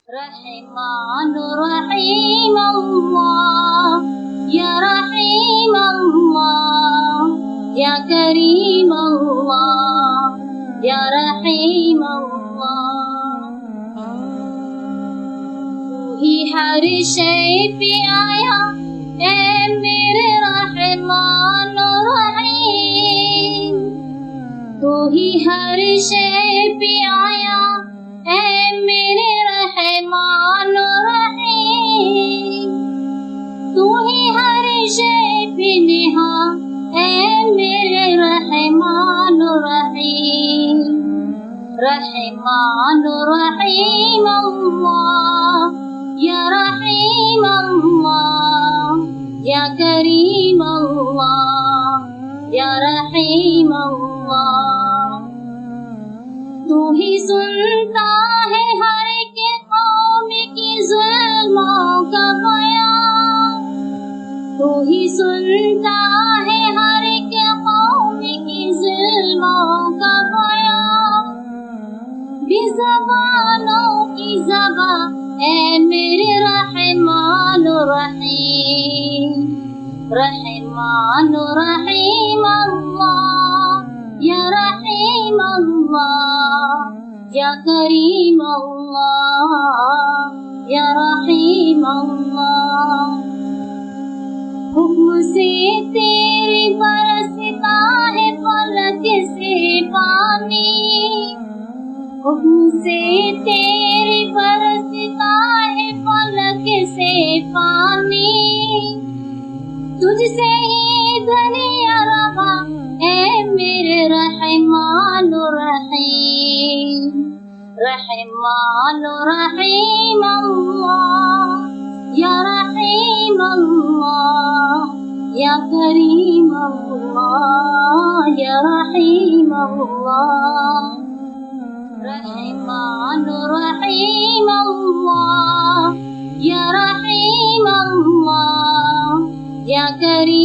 رحمان رحیم اللہ یا رحیم اللہ یا کریم اللہ یا رحیم اللہ تو ہی ہر شے پہ آیا اے میرے رحمان رحیم تو ہی ہر شے پہ آیا اے میرے رحمان رحیم تو ہی ہر شے پہ نہا اے میرے رحمان رحیم رحمان رحیم اللہ یا رحیم اللہ یا کریم اللہ یا رحیم اللہ تو ہی سنتا ہے ہر ایک قوم کی ظلموں کا بیان تو ہی سنتا ہے ہر ایک قوم کی ظلموں کا بیان بھی زبانوں کی زبان اے میرے رحمان رحیم رحمان رحیم اللہ یا رحیم اللہ یا کریم اللہ یا رحیم اللہ حکم سے تیری برستا ہے فلک سے پانی حکم سے تیری برستا ہے فلک سے پانی تجھ سے ہی دریا روا اے میرے رحمان رحیم رحمان رحیم اللہ یا رحیم اللہ یا کریم اللہ یا رحیم اللہ رحمان رحیم اللہ یا رحیم اللہ یا کریم